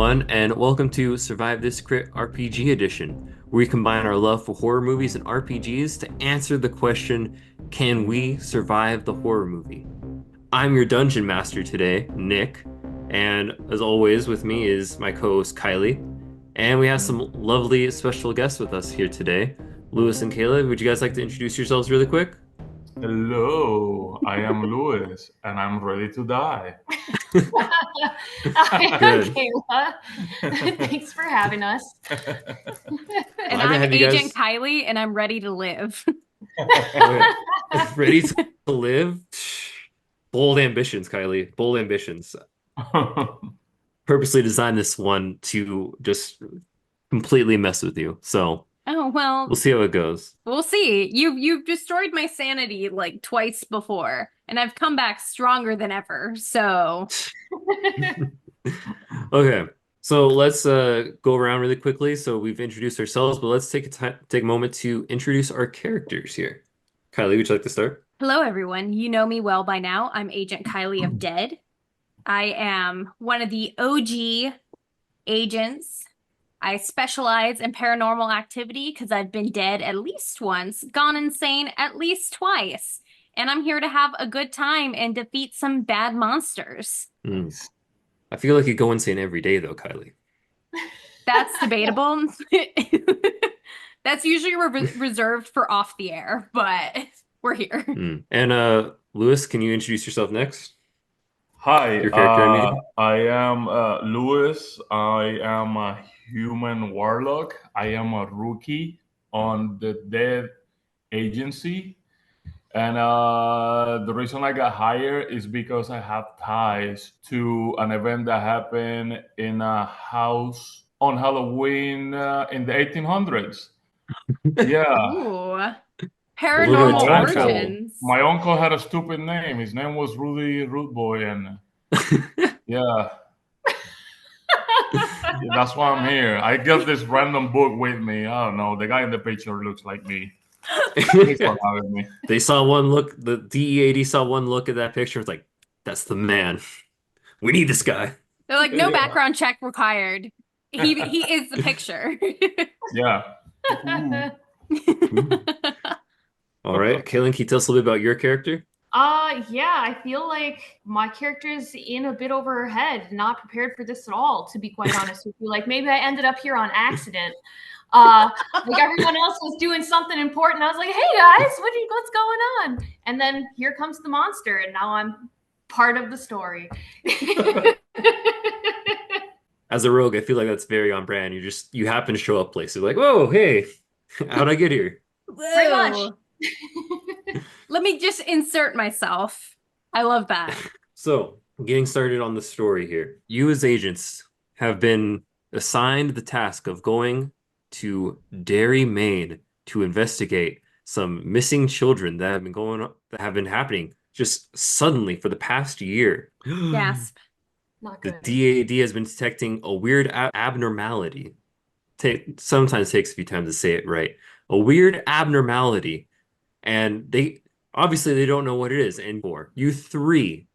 everyone, and welcome to Survive This Crit RPG Edition, where we combine our love for horror movies and RPGs to answer the question, can we survive the horror movie? I'm your dungeon master today, Nick, and as always, with me is my co-host Kylie, and we have some lovely special guests with us here today. Luis and Kayla, would you guys like to introduce yourselves really quick? Hello, I am Luis, and I'm ready to die. Hi, I'm Good. Kayla. Thanks for having us. And Glad to I'm have you Agent guys. Kylie, and I'm ready to live. Okay. Ready to live? Bold ambitions, Kylie. Bold ambitions. Purposely designed this one to just completely mess with you. So Oh, well, we'll see how it goes. we'll see. You've destroyed my sanity like twice before, and I've come back stronger than ever. So, Okay. So let's go around really quickly. So we've introduced ourselves, but let's take a moment to introduce our characters here. Kylie, would you like to start? hello everyone. You know me well by now. I'm Agent Kylie of D.E.A.D. I am one of the OG agents. I specialize in paranormal activity because I've been dead at least once, gone insane at least twice, and I'm here to have a good time and defeat some bad monsters. Hmm. I feel like you go insane every day, though, Kylie. That's debatable. That's usually reserved for off the air, but we're here. And Lewis, can you introduce yourself next? Hi, Your character, I mean. I am Luis. I am a human warlock. I am a rookie on the Dead agency. And the reason I got hired is because I have ties to an event that happened in a house on Halloween in the 1800s. Yeah. Ooh, A little bit of paranormal My time uncle, travel. origins. my uncle had a stupid name. His name was Rudy Root Boy, and yeah, that's why I'm here. I got this random book with me. I don't know. The guy in the picture looks like me. Thanks for having me. They saw one look, the DEAD saw one look at that picture. It's like, that's the man. We need this guy. They're like, no Yeah. background check required. He is the picture. Yeah. Ooh. All right. Kaylin, can you tell us a little bit about your character? Yeah, I feel like my character's in a bit over her head, not prepared for this at all, to be quite honest with you. Like maybe I ended up here on accident. Like everyone else was doing something important. I was like, hey guys, what's going on? And then here comes the monster, and now I'm part of the story. As a rogue, I feel like that's very on brand. You happen to show up places like, whoa, hey, how'd I get here? Pretty much. Whoa. Let me just insert myself. I love that. So, getting started on the story here. You as agents have been assigned the task of going to Derry, Maine to investigate some missing children that have been happening just suddenly for the past year. Gasp. Not The good. DAD has been detecting a weird abnormality. Sometimes takes a few times to say it right. A weird abnormality, and they don't know what it is. And for you three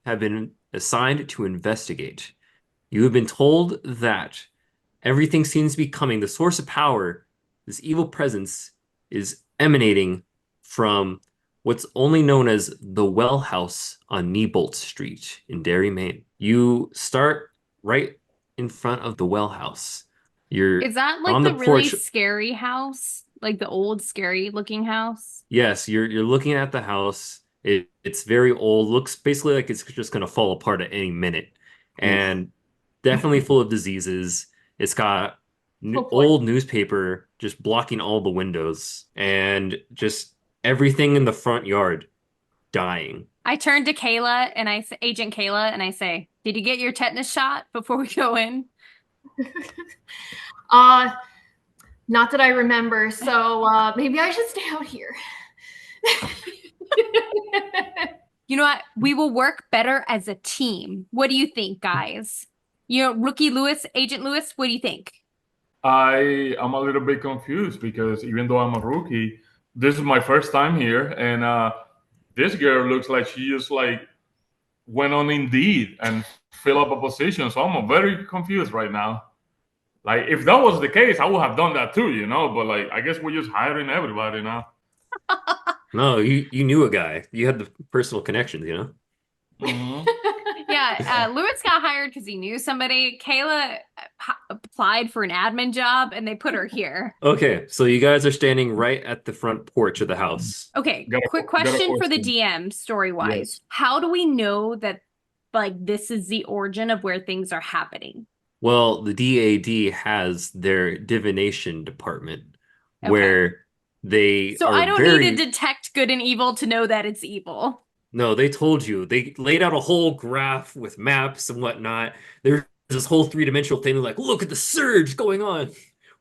have been assigned to investigate. You have been told that everything seems to be coming. The source of power, this evil presence, is emanating from what's only known as the Well House on Neibolt Street in Derry, Maine. You start right in front of the Well House. You're Is that like on the the really porch. scary house? Like the old scary looking house? Yes, you're looking at the house. It's very old. Looks basically like it's just gonna fall apart at any minute, Oof. and definitely full of diseases. It's got Oh boy. old newspaper just blocking all the windows, and just everything in the front yard dying. I turn to Kayla and I say, Agent Kayla, and I say, did you get your tetanus shot before we go in? Uh, Not that I remember, so maybe I should stay out here. You know what? We will work better as a team. What do you think, guys? Rookie Lewis, Agent Lewis, what do you think? I am a little bit confused because even though I'm a rookie, this is my first time here, and this girl looks like she just like went on Indeed and fill up a position. So I'm very confused right now. Like, if that was the case, I would have done that too, But like, I guess we're just hiring everybody now. No, you knew a guy. You had the personal connections, you know? Hmm. Yeah, Lewis got hired because he knew somebody. Kayla applied for an admin job and they put her here. Okay, so you guys are standing right at the front porch of the house. Okay, Got quick got a question for the question. DM story-wise. Yes. How do we know that like this is the origin of where things are happening? Well, the DAD has their divination department Okay. where they So are I don't need to very detect good and evil to know that it's evil. No, they told you. They laid out a whole graph with maps and whatnot. There's this whole three-dimensional thing. They're like, look at the surge going on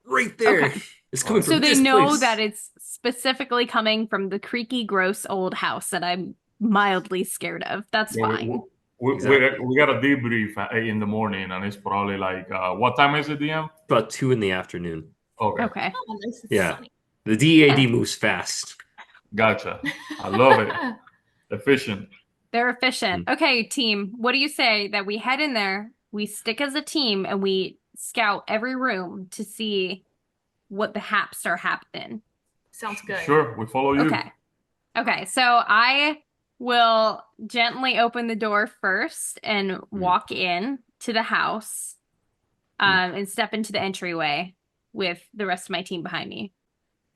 right there. Okay. It's All coming right. So from they this know that place. it's specifically coming from the creaky, gross old house that I'm mildly scared of. That's Yeah, fine. Exactly. we got a debrief at 8 in the morning, and it's probably like, what time is it, DM? About 2 in the afternoon. Okay, Okay. Oh, nice and Yeah. sunny. The DAD moves fast. gotcha. I love it. Efficient. They're efficient. Okay, team, what do you say that we head in there, we stick as a team, and we scout every room to see what the haps are happening? Sounds good. Sure, we follow you. Okay. Okay, so I will gently open the door first and walk in to the house, and step into the entryway with the rest of my team behind me.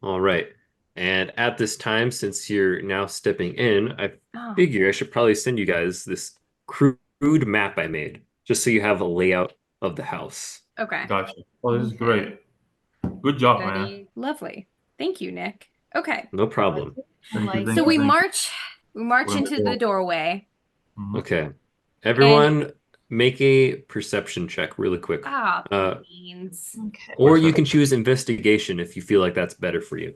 All right. And at this time, since you're now stepping in, I Oh, figure I should probably send you guys this crude map I made, just so you have a layout of the house. okay. Gotcha. Oh, this is Okay. great. Good job, man. Very lovely. Thank you, Nick. Okay. No problem. Thank you. Like, Thank So you. we Thank you. march into the doorway. Mhm. Okay. And Everyone make a perception check really quick. beans. okay. Or you can choose investigation if you feel like that's better for you.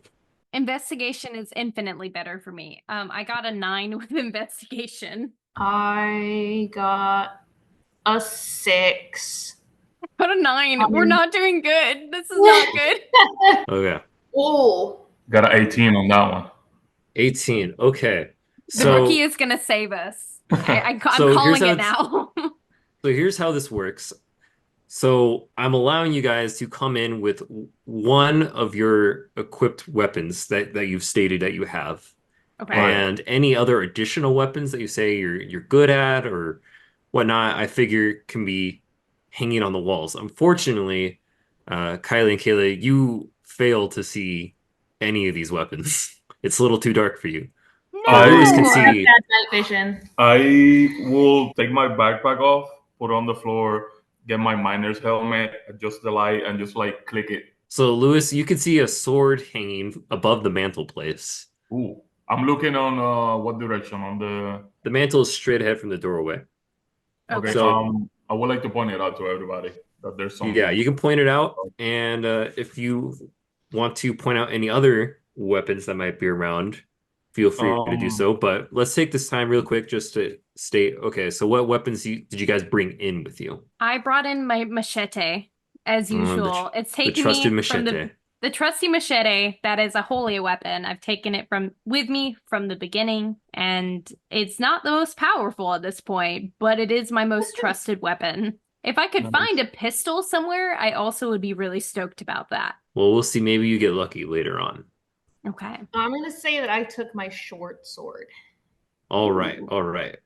Investigation is infinitely better for me. I got a 9 with investigation. I got a 6. Got a 9. We're not doing good. This is not good. Okay. Oh, Got an 18 on that one. 18. Okay. The rookie So is gonna save us. I'm So here's calling how it it's- now. so here's how this works. So I'm allowing you guys to come in with one of your equipped weapons that you've stated that you have. Okay. Right. And any other additional weapons that you say you're good at or whatnot, I figure can be hanging on the walls. Unfortunately, Kylie and Kayla, you fail to see any of these weapons. It's a little too dark for you. But Lewis can I have see. bad night vision. I will take my backpack off, put it on the floor, get my miner's helmet, adjust the light, and just like click it. So Lewis, you can see a sword hanging above the mantelpiece. Ooh. I'm looking on what direction? On the The mantle is straight ahead from the doorway. okay. So I would like to point it out to everybody that there's yeah, something. you can point it out, and if you want to point out any other weapons that might be around, feel free to do Um, so. But let's take this time real quick just to state, okay, so what weapons did you guys bring in with you? I brought in my machete as usual. It's The taken trusted me from machete. the trusty machete that is a holy weapon. I've taken it from with me from the beginning, and it's not the most powerful at this point, but it is my most trusted weapon. If I could Nice. find a pistol somewhere, I also would be really stoked about that. Well, we'll see. Maybe you get lucky later on. Okay. I'm gonna say that I took my short sword. All right, all right.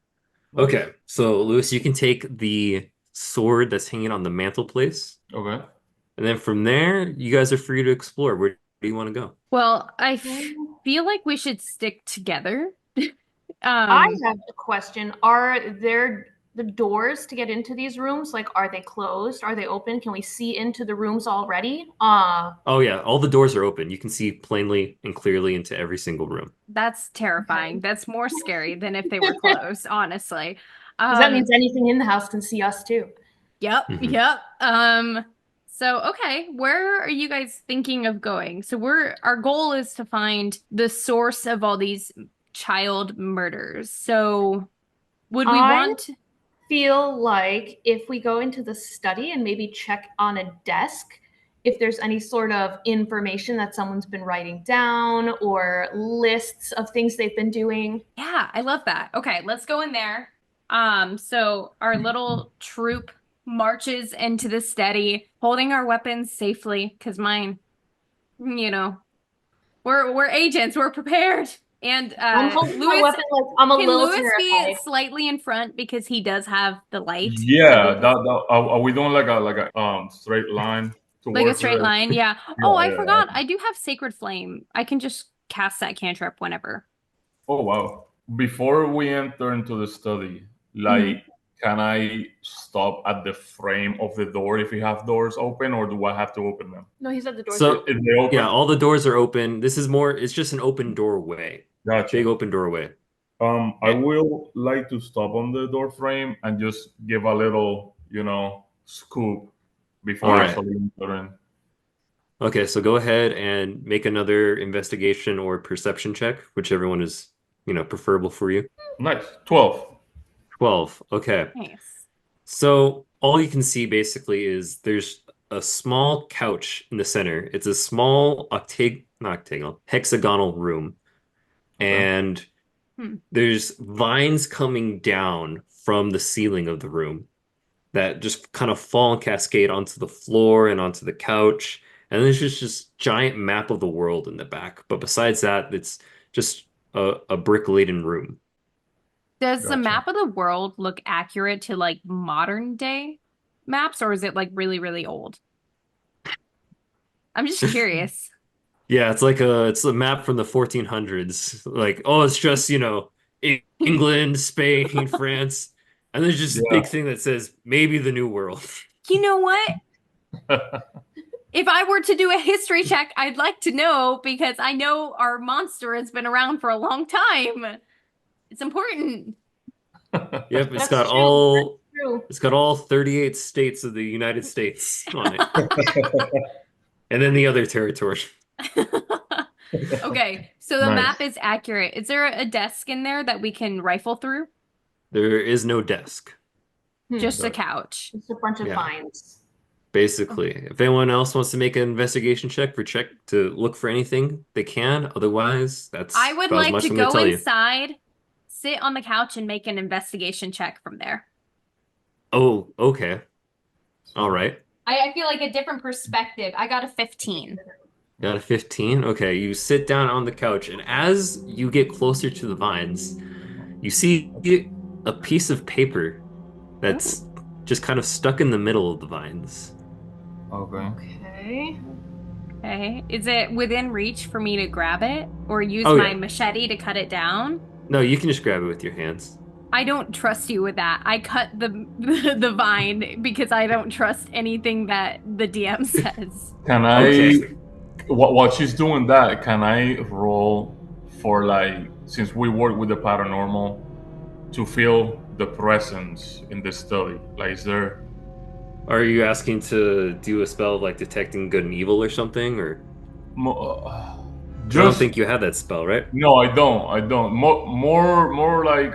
Okay, so Lewis, you can take the sword that's hanging on the mantelpiece, Okay. and then from there, you guys are free to explore. Where do you want to go? Well, I feel like we should stick together. I have a question. Are there the doors to get into these rooms? Like, are they closed? Are they open? Can we see into the rooms already? Oh yeah, all the doors are open. You can see plainly and clearly into every single room. That's terrifying. That's more scary than if they were closed, honestly. Because that means anything in the house can see us too. Yep, Mhm. yep. So okay, where are you guys thinking of going? So our goal is to find the source of all these child murders. So would we want Feel like if we go into the study and maybe check on a desk if there's any sort of information that someone's been writing down or lists of things they've been doing. Yeah, I love that. Okay, let's go in there. So our little troop marches into the steady, holding our weapons safely, because mine, you know, we're agents, we're prepared. And I'm holding my Lewis, weapon like I'm a can little Lewis be terrified. slightly in front because he does have the light that Yeah, we can are we doing like a straight line like a towards straight the? line? Yeah. Oh, Yeah, I yeah. forgot. I do have Sacred Flame. I can just cast that cantrip whenever. Oh wow. Before we enter into the study, Mhm. like, can I stop at the frame of the door if you have doors open, or do I have to open them? No, he said the doors are So If they yeah, open, all the doors are open. This is more, it's just an open doorway. Big gotcha. open doorway. I will like to stop on the door frame and just give a little, scoop All before right. actually entering. Okay, so go ahead and make another investigation or perception check, whichever one is, preferable for you. Nice. 12. 12. Okay. Nice. So all you can see basically is there's a small couch in the center. It's a small not octagonal, hexagonal room. Okay. And Hmm. there's vines coming down from the ceiling of the room that just kind of fall and cascade onto the floor and onto the couch. And there's just this giant map of the world in the back. But besides that, it's just a brick-laden room. Does the Gotcha. map of the world look accurate to like modern day maps, or is it like really, really old? I'm just curious. Yeah, it's a map from the 1400s. Like, oh, it's just, England, Spain, France. And there's just this Yeah. big thing that says maybe the New World. You know what? If I were to do a history check, I'd like to know because I know our monster has been around for a long time. It's important. Yep, it's That's got true. That's all true. it's got all 38 states of the United States on it. And then the other territory. Okay, so the map Nice. is accurate. Is there a desk in there that we can rifle through? There is no desk. Hmm. Just a Gotcha. couch. It's a bunch of Yeah, vines. basically. If anyone else wants to make an investigation check to look for anything, they can. Otherwise, I that's would about as like much to I'm going to go tell you. inside, sit on the couch, and make an investigation check from there. Oh, okay. All right. I feel like a different perspective. I got a 15. Got a 15. Okay, you sit down on the couch, and as you get closer to the vines, you see a piece of paper Oh. that's just kind of stuck in the middle of the vines. Okay. Okay. Okay. Is it within reach for me to grab it or use Oh my yeah. machete to cut it down? No, you can just grab it with your hands. I don't trust you with that. I cut the the vine because I don't trust anything that the DM says. Can Okay. I, while she's doing that, can I roll for, like, since we work with the paranormal, to feel the presence in the study? Like, is there? Are you asking to do a spell of like detecting good and evil or something? Or because I don't Just think you have that spell, right? no, I don't. I don't. More like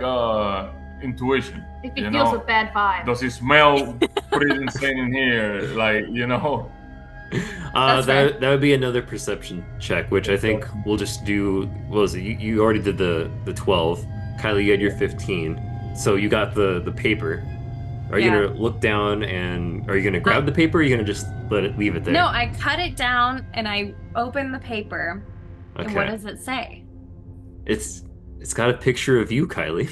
intuition. If You it feels a know, bad vibe. does it smell pretty insane in here? Like, That's fair. That would be another perception check, which I think we'll just do. What was it? You already did the 12. Kylie, you had your 15. So you got the paper. Are you Yeah. gonna look down and are you gonna I, grab the paper or are you gonna just leave it no, there? I cut it down and I open the paper. And what Okay. does it say? It's it's got a picture of you, Kylie.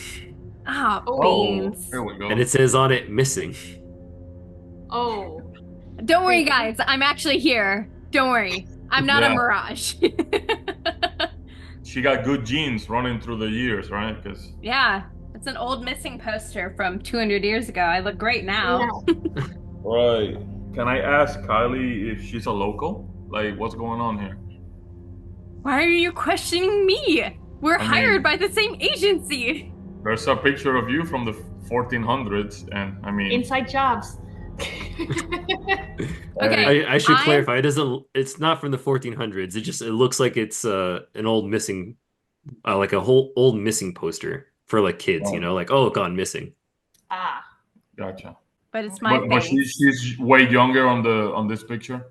Ah, Oh. Oh, beans. here we And go. it says on it missing. Oh. Don't worry, Creepy. guys. I'm actually here. Don't worry. I'm not a Yeah, mirage. she got good genes running through the years, right? Because Yeah, it's an old missing poster from 200 years ago. I look great now. Yeah. right. Can I ask Kylie if she's a local? Like, what's going on here? Why are you questioning me? We're I hired mean, by the same agency. there's a picture of you from the 1400s, and I mean, Inside jobs. hey, Okay, I should I'm clarify, it's not from the 1400s. It looks like it's an old missing like a whole old missing poster for like kids, oh, like oh gone missing. Ah. gotcha. but it's my But Okay. face. she's way younger on this picture.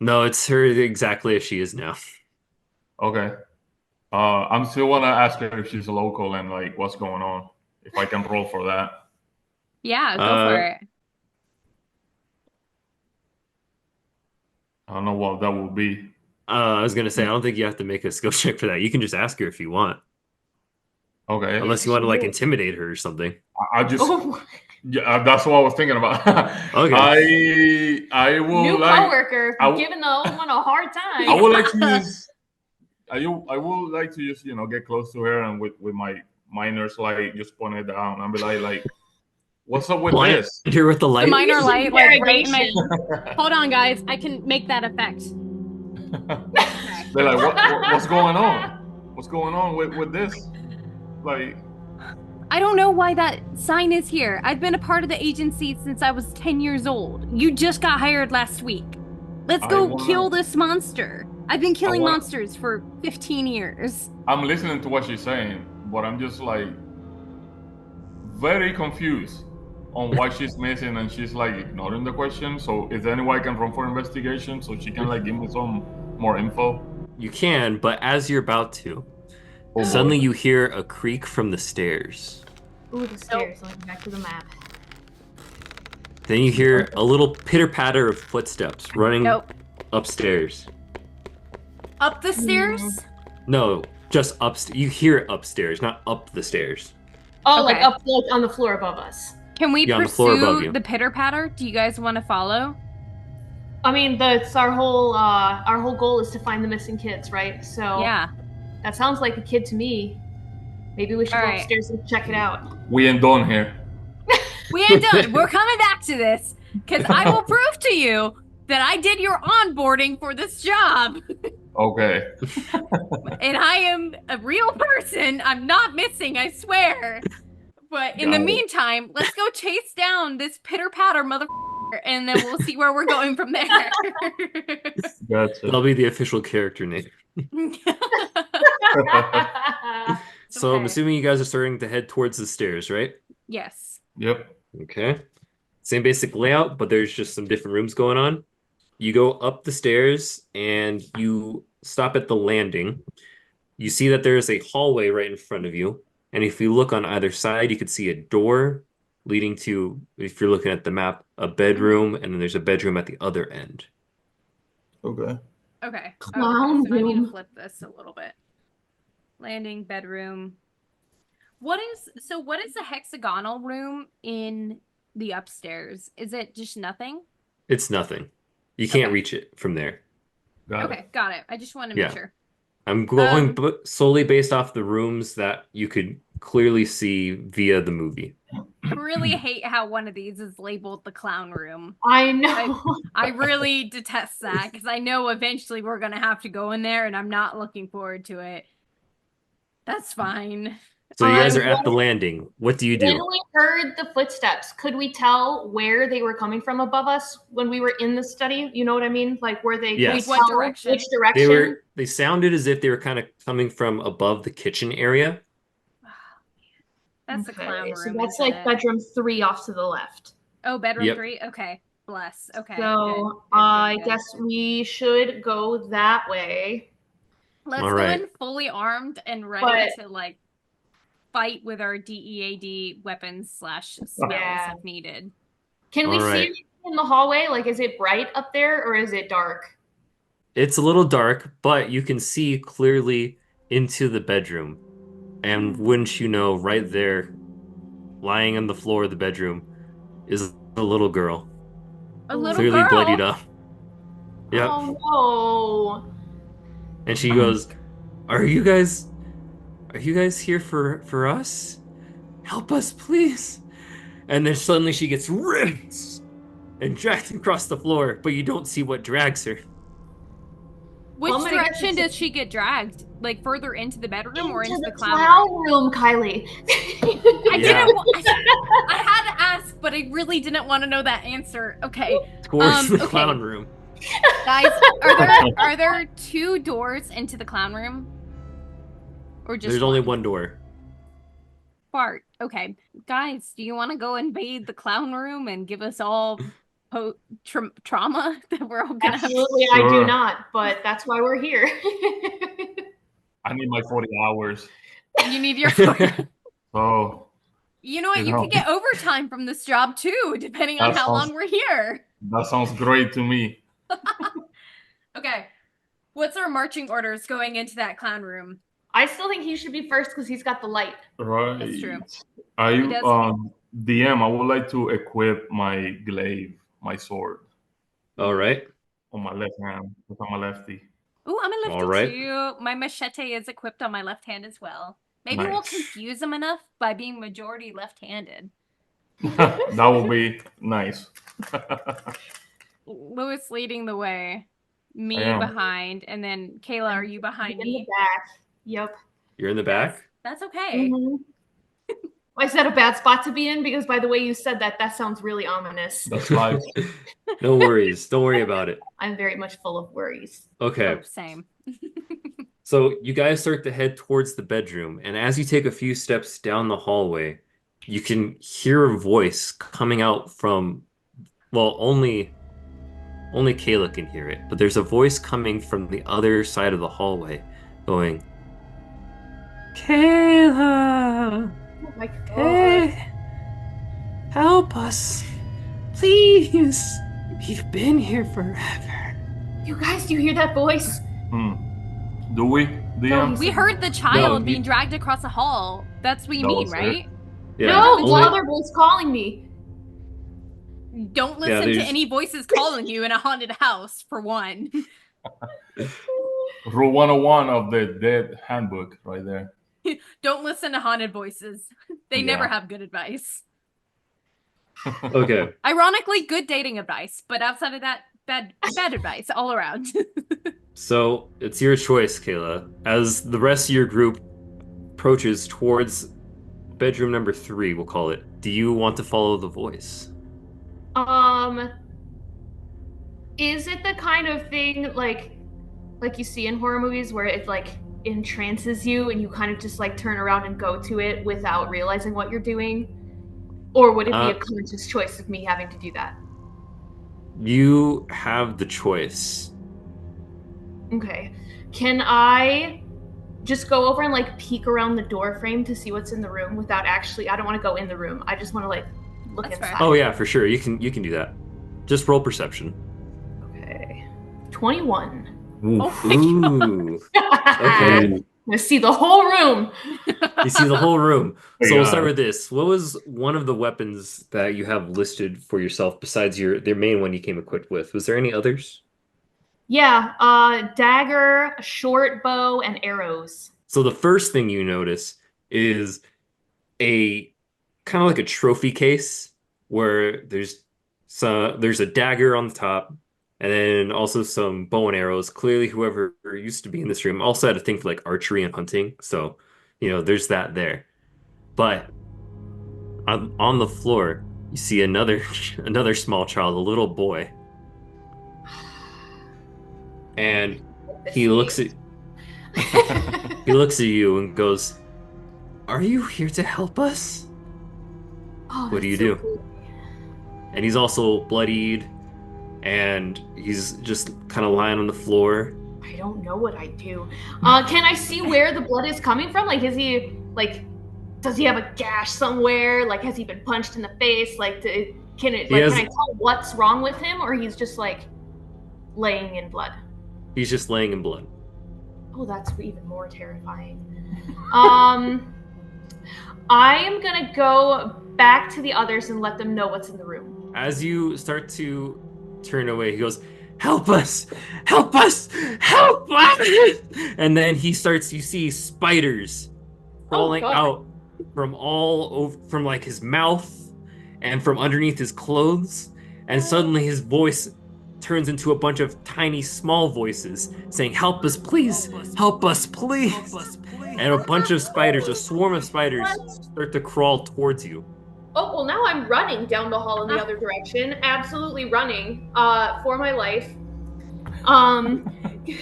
No, it's her exactly as she is now. Okay. I'm still wanna ask her if she's a local and like what's going on. If I can roll for that. Yeah, go Uh, for it. I don't know what that will be. I was gonna say I don't think you have to make a skill check for that. You can just ask her if you want, Okay. unless you want to like intimidate her or something. I just Oh, yeah, that's what I was thinking about. Okay. I will new like coworker I, w- giving the old one a hard I time. would like to use I would like to just get close to her and with my minors like just point it down and be like what's up with Blind this? her with the The light. minor Use light, like right in my. interrogation. Hold on, guys. I can make that effect. Okay. They're like what's going on? What's going on with this? Like I don't know why that sign is here. I've been a part of the agency since I was 10 years old. You just got hired last week. Let's I go wanna kill this monster. I've been I killing want monsters for 15 years. I'm listening to what she's saying, but I'm just like very confused on why she's missing and she's like ignoring the question. So is there any way I can run for investigation so she can like give me some more info? You can, but as you're about to, Oh boy. suddenly you hear a creak from the stairs. Ooh, the stairs. Let me back to the map. Then you hear a little pitter patter of footsteps running Nope. upstairs. Up the stairs? No, just upstairs. You hear it upstairs, not up the stairs. Oh, Okay. like up like on the floor above us. Can we Yeah, on the floor above pursue you. the pitter patter? Do you guys want to follow? I mean, that's our whole goal is to find the missing kids, right? So Yeah. that sounds like a kid to me. Maybe we should All go right. upstairs and check it out. We ain't done here. We ain't done. We're coming back to this because I will prove to you that I did your onboarding for this job. Okay. And I am a real person. I'm not missing, I swear. But in the Got it. meantime, let's go chase down this pitter patter motherfucker, and then we'll see where we're going from there. Gotcha. That'll be the official character name. So I'm Okay. assuming you guys are starting to head towards the stairs, right? Yes. Yep. Okay. Same basic layout, but there's just some different rooms going on. You go up the stairs and you stop at the landing. You see that there is a hallway right in front of you. And if you look on either side, you could see a door leading to, if you're looking at the map, a bedroom, and then there's a bedroom at the other end. Okay. Okay. Clown So I need to room. flip this a little bit. Landing, bedroom. What is the hexagonal room in the upstairs? Is it just nothing? It's nothing. You can't Okay. reach it from there. Got Okay, got it. I just want to Yeah. make sure. I'm going solely based off the rooms that you could clearly see via the movie. I really hate how one of these is labeled the clown room. I know. I really detest that because I know eventually we're going to have to go in there and I'm not looking forward to it. That's fine. So you guys are at What- the landing. What do you When do? we heard the footsteps, could we tell where they were coming from above us when we were in the study? You know what I mean? Like where they Yes. could we What tell direction? which direction? They sounded as if they were kind of coming from above the kitchen area. That's the clown room. So that's isn't like it? bedroom 3 off to the left. Oh, bedroom Yep. 3? Okay. Bless. Okay. So good, I good. guess we should go that way. Let's All go right. in fully armed and ready But- to like fight with our DEAD weapons / spells Yeah. if needed. Can we All see right. anything in the hallway? Like, is it bright up there or is it dark? It's a little dark, but you can see clearly into the bedroom. And wouldn't you know, right there, lying on the floor of the bedroom, is a little girl, A little clearly girl. bloodied up. Yep. Oh no. And she goes, Are you guys here for us? Help us, please." And then suddenly she gets ripped and dragged across the floor, but you don't see what drags her. Which I'm gonna guess direction it's- does she get dragged? Like further into the bedroom or into the clown clown room? room, Kylie. I Yeah. didn't. I had to ask, but I really didn't want to know that answer. Okay, Towards the okay. clown room. guys, are there 2 doors into the clown room, or just There's only one door. Fart. Okay, guys, do you want to go invade the clown room and give us all trauma that we're all gonna Absolutely, I do Sure. not, but that's why we're here. I need my 40 hours. have? You need your. So You know what? You You know, could get overtime from this job too, depending on that how sounds long we're here. that sounds great to me. Okay. What's our marching orders going into that clown room? I still think he should be first because he's got the light. That's true. Right. I He does. DM. I would like to equip my glaive, my sword, All right. on my left hand because I'm a lefty. Ooh, I'm a All lefty right. too. My machete is equipped on my left hand as well. Maybe we'll Nice. confuse him enough by being majority left-handed. That would be nice. Louis leading the way, I me am. behind, and then Kayla, are you behind In the me? back. Yep. You're in the back? That's okay. Mhm. Is that a bad spot to be in? Because by the way you said that, that sounds really ominous. That's life. No worries. Don't worry about it. I'm very much full of worries. Okay. Oh, same. So you guys start to head towards the bedroom, and as you take a few steps down the hallway, you can hear a voice coming out from, well, only Kayla can hear it, but there's a voice coming from the other side of the hallway going, Kayla, Oh my god. hey, help us, please. We've been here forever. You guys, do you hear that voice? Hmm. Do we? DM? We heard the child No, being dragged across the hall. That's what you That mean, was it. right? Yeah, No, only- the other voice calling me. Don't listen to there's- any voices calling you in a haunted house, for one. Rule 101 of the Dead Handbook, right there. Don't listen to haunted voices. They never Yeah. have good advice. Okay. Ironically, good dating advice, but outside of that, bad advice all around. So it's your choice, Kayla. As the rest of your group approaches towards bedroom number 3, we'll call it, do you want to follow the voice? Is it the kind of thing like you see in horror movies where it like entrances you and you kind of just like turn around and go to it without realizing what you're doing? Or would it be a conscious choice of me having to do that? You have the choice. Okay. Can I just go over and like peek around the door frame to see what's in the room without actually, I don't want to go in the room. I just want to like look That's fair. inside. Oh yeah, for sure. You can do that. Just roll perception. Okay. 21. Ooh. Oh my Ooh. Okay. I see the whole room. You see the whole room. Hey, So we'll start with this. What was one of the weapons that you have listed for yourself besides the main one you came equipped with? Was there any others? Yeah, dagger, short bow, and arrows. So the first thing you notice is a kind of like a trophy case where there's a dagger on the top and then also some bow and arrows. Clearly whoever used to be in this room also had a thing for like archery and hunting. So, there's that there. But on the floor, you see another small child, a little boy. And he looks at you and goes, "Are you here to help us?" Oh, What do you that's so do? cool. And he's also bloodied, and he's just kind of lying on the floor. I don't know what I do. Can I see where the blood is coming from? Like, does he have a gash somewhere? Like, has he been punched in the face? Like, can I tell what's wrong with him, or he's just like laying in blood? He's just laying in blood. Oh, that's even more terrifying. I am gonna go back to the others and let them know what's in the room. As you start to turn away, he goes, "Help us! Help us! Help us!" And then you see spiders crawling God. out from all over, from like his mouth and from underneath his clothes. And suddenly his voice turns into a bunch of tiny, small voices saying, "Help us, please! Help us, please!" And a bunch of spiders, a swarm of spiders, start to crawl towards you. Oh, well, now I'm running down the hall in the other direction. Absolutely running for my life. Yeah,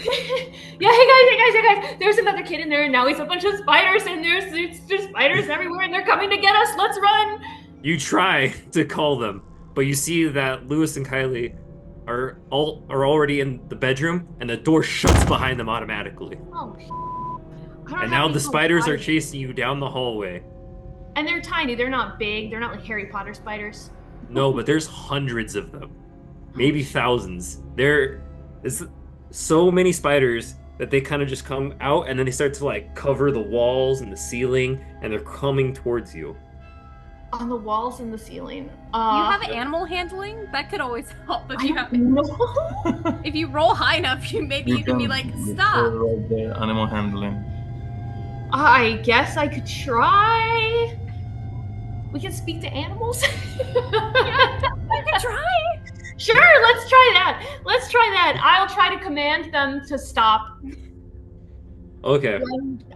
hey guys. There's another kid in there, and now he's a bunch of spiders, and there's just spiders everywhere, and they're coming to get us. Let's run. You try to call them, but you see that Luis and Kylie are already in the bedroom, and the door shuts behind them automatically. Oh, And now the spiders are chasing you down the hallway. And they're tiny. They're not big. They're not like Harry Potter spiders. No, but there's hundreds of them, maybe thousands. There is so many spiders that they kind of just come out and then they start to like cover the walls and the ceiling, and they're coming towards you. On the walls and the ceiling. You have animal handling? That could always help if you have. No. If you roll high enough, you can be like, stop. Right there, animal handling. I guess I could try. We can speak to animals. Yeah, you can try. Sure, let's try that. Let's try that. I'll try to command them to stop. Okay.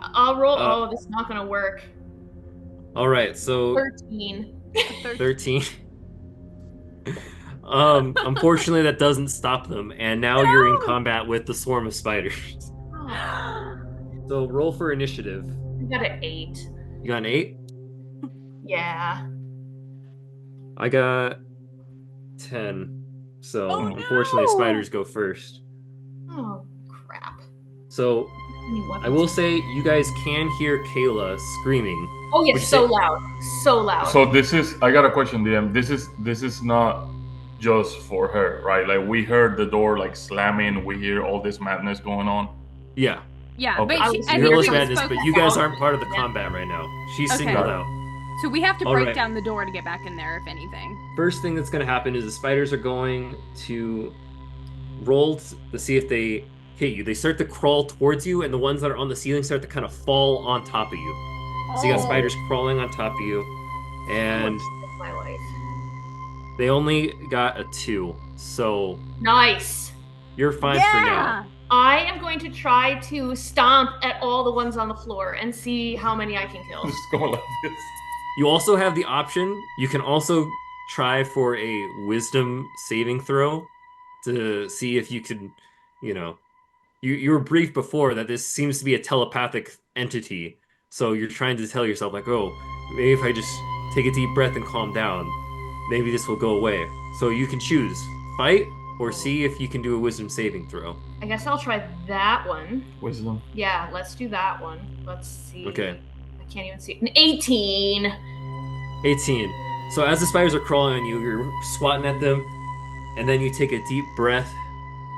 I'll roll. Oh, this is not gonna work. All right, so 13. 13. Unfortunately, that doesn't stop them, and now you're in combat with the swarm of spiders. Oh, So roll for initiative. I got an 8. You got an 8? Yeah. I got 10. So Oh, unfortunately, no! spiders go first. Oh, crap. So Any weapons? I will say you guys can hear Kayla screaming. Oh, yes, Would you so say- loud. So loud. So this is. I got a question, DM. This is not just for her, right? Like we heard the door like slamming. We hear all this madness going on. Yeah, Yeah, Okay. but I she, was I you think hear she all was madness, but focused you guys on- aren't part of the Yeah. combat right now. She's Okay. singled out. So we have to All break right. down the door to get back in there, if anything. First thing that's going to happen is the spiders are going to roll to see if they hit you. They start to crawl towards you, and the ones that are on the ceiling start to kind of fall on top of you. So you got Oh. spiders crawling on top of you, and My life. they only got a 2, so Nice. you're fine for now. I am going to try to stomp at all the ones on the floor and see how many I can kill. Just going like this. You also have the option. You can also try for a wisdom saving throw to see if you can, you know, you were briefed before that this seems to be a telepathic entity. So you're trying to tell yourself like, oh, maybe if I just take a deep breath and calm down, maybe this will go away. So you can choose fight or see if you can do a wisdom saving throw. I guess I'll try that one. Wisdom. Yeah, let's do that one. Let's see. Okay. I can't even see. An 18. 18. So as the spiders are crawling on you, you're swatting at them, and then you take a deep breath,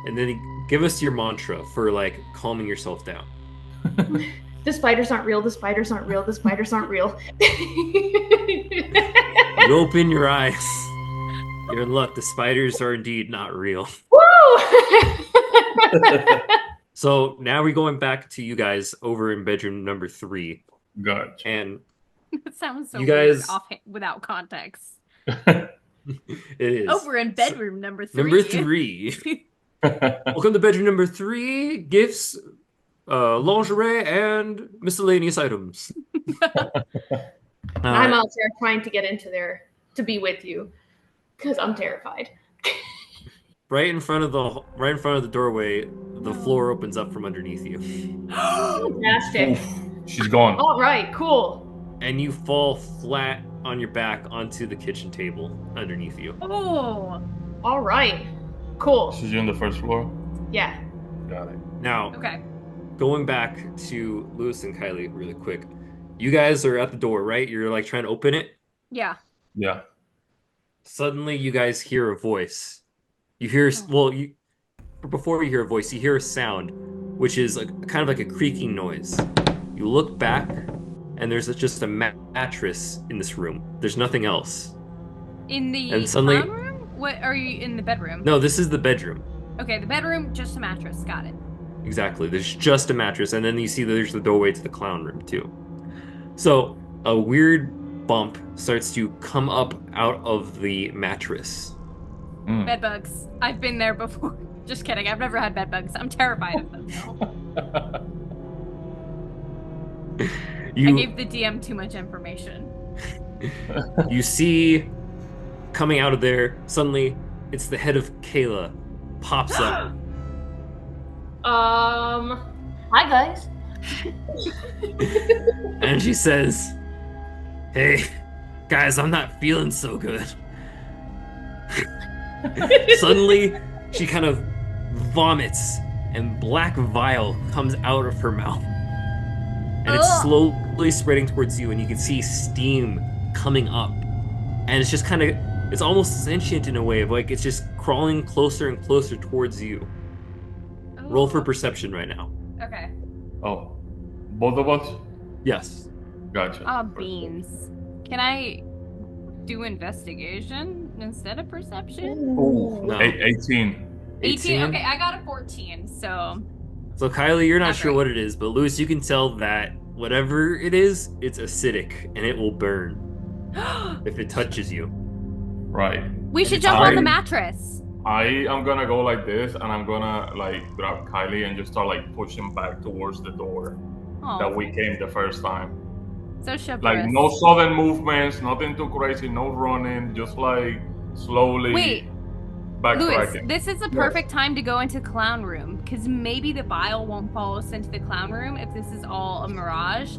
and then you give us your mantra for like calming yourself down. The spiders aren't real. The spiders aren't real. The spiders aren't real. You open your eyes. You're in luck. The spiders are indeed not real. Woo! So now we're going back to you guys over in bedroom number 3. Gotcha. And It sounds so You weird guys- without context. it is Over in bedroom number 3. number 3. Welcome to bedroom number 3. Gifts, lingerie, and miscellaneous items. I'm out there trying to get into there to be with you because I'm terrified. Right in front of the doorway, the floor opens up from underneath you, Fantastic. She's gone. All right, cool. and you fall flat on your back onto the kitchen table underneath you. Oh, All right, cool. She's on the first floor. Yeah. Got it. Now, okay. going back to Luis and Kylie really quick. You guys are at the door, right? You're like trying to open it. Yeah. Yeah. Suddenly you guys hear a voice. You hear, before you hear a voice, you hear a sound, which is kind of like a creaking noise. You look back, and there's just a mattress in this room. There's nothing else. In the And suddenly- clown room? What are you in the bedroom? No, this is the bedroom. Okay, the bedroom, just a mattress. Got it. Exactly. There's just a mattress, and then you see that there's the doorway to the clown room too. So a weird bump starts to come up out of the mattress. Mm. Bed bugs. I've been there before. Just kidding. I've never had bed bugs. I'm terrified of them. I You gave the DM too much information. you see coming out of there suddenly it's the head of Kayla pops up. Hi guys. And she says, "Hey, guys, I'm not feeling so good." Suddenly, she kind of vomits, and black bile comes out of her mouth. and it's Ugh. slowly spreading towards you, and you can see steam coming up, and it's just kind of, it's almost sentient in a way of like it's just crawling closer and closer towards you. Roll for Ooh. perception right now. Okay. Oh, both of us? Yes. Gotcha. Beans. Can I do investigation instead of perception? Ooh, No. 18. 18? 18? Okay, I got a 14, so So Kylie, you're not Not sure great. what it is, but Lewis, you can tell that whatever it is, it's acidic and it will burn if it touches you. Right. we should it's jump on the I- mattress. I am gonna go like this, and I'm gonna like grab Kylie and just start like pushing back towards the door that Oh, we came the first time. so Like chivalrous. no sudden movements, nothing too crazy, no running, just like slowly Wait, Louis, backtracking. this is a perfect time to go into clown room because maybe the vial won't follow us into the clown room if this is all a mirage.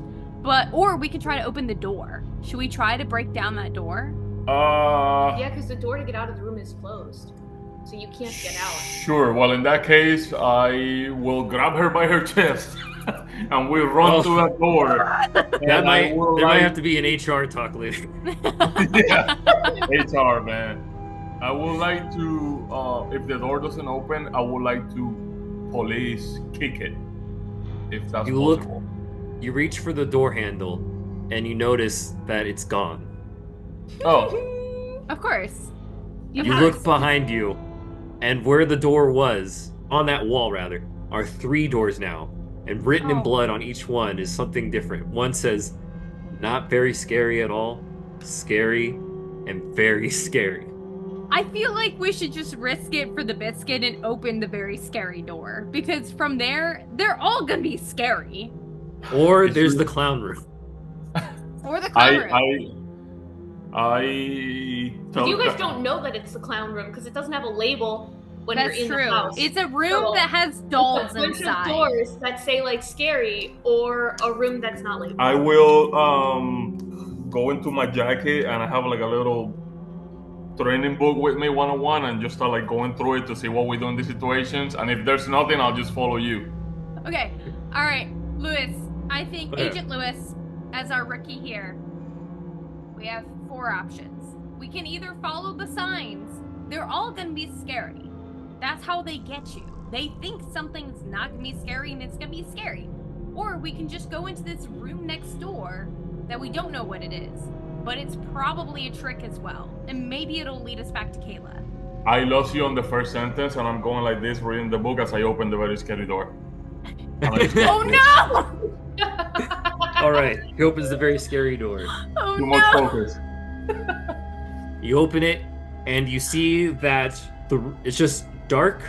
Or we could try to open the door. Should we try to break down that door? Yeah, because the door to get out of the room is closed, so you can't get out. Sure. Well, in that case, I will grab her by her chest, and we'll run Oh. to that door. That might have to be an HR talk later. Yeah, HR man. I would like to, if the door doesn't open, I would like to police kick it, if that's You look, possible. you reach for the door handle, and you notice that it's gone. Oh, Of course. You have look to- behind you, and where the door was, on that wall rather, are 3 doors now. And written in Oh. blood on each one is something different. One says, not very scary at all, scary, and very scary. I feel like we should just risk it for the biscuit and open the very scary door because from there, they're all gonna be scary. Or It's there's really- the clown room. Or the clown room. I You guys don't know that it's the clown room because it doesn't have a label when That's you're in true. the house. It's a room So, that has It's dolls a bunch inside. of doors that say like scary or a room that's not labeled. I will go into my jacket, and I have like a little training book with me 101, and just start like going through it to see what we do in these situations. And if there's nothing, I'll just follow you. Okay. All right, Lewis. I think Okay. Agent Lewis, as our rookie here, we have 4 options. We can either follow the signs. They're all gonna be scary. That's how they get you. They think something's not gonna be scary and it's gonna be scary. Or we can just go into this room next door that we don't know what it is, but it's probably a trick as well. And maybe it'll lead us back to Kayla. I lost you on the first sentence, and I'm going like this, reading the book as I open the very scary door. Oh no! All right, he opens the very scary door. Oh Too much no! focus. You open it, and you see that it's just dark,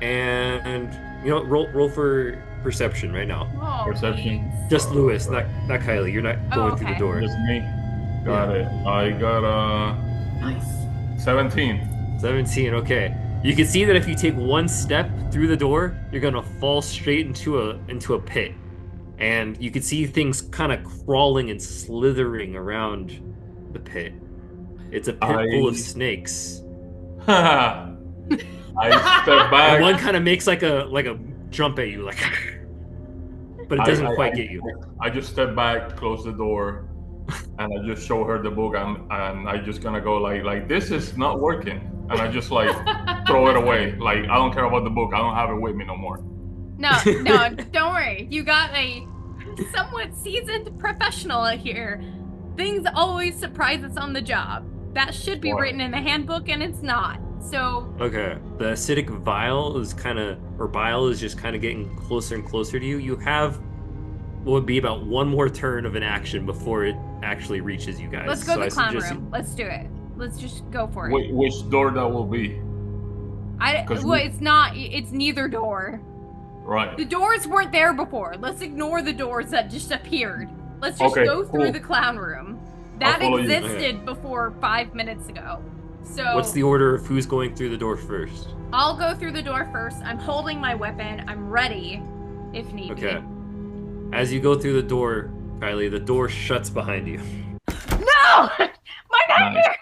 and roll for perception right now. Oh, Perception. thanks. Just Lewis, not Kylie. You're not going through the okay. door. Just me. Got it. I got Nice. 17. 17. Okay. You can see that if you take one step through the door, you're gonna fall straight into a pit, and you can see things kind of crawling and slithering around the pit. It's a pit full of snakes. I step back. And one kind of makes like a jump at you, like, but it doesn't quite get you. I just step back, close the door, and I just show her the book, and I just gonna go like this is not working, and I just like throw it away. Like I don't care about the book. I don't have it with me no more. No, don't worry. You got a somewhat seasoned professional here. Things always surprise us on the job. That should be Boy. written in the handbook, and it's not. So, Okay, the acidic bile is just kind of getting closer and closer to you. You have what would be about one more turn of an action before it actually reaches you guys. let's go to I the clown suggest room. Let's do it. Let's just go for it. Which door that will be? 'Cause we- It's not. It's neither door. Right. The doors weren't there before. Let's ignore the doors that just appeared. Let's just Okay, go through cool. the clown room. I'll That follow you. existed before 5 minutes ago. So What's the order of who's going through the door first? I'll go through the door first. I'm holding my weapon. I'm ready if need Okay. be. As you go through the door, Kylie, the door shuts behind you. No! My nightmare!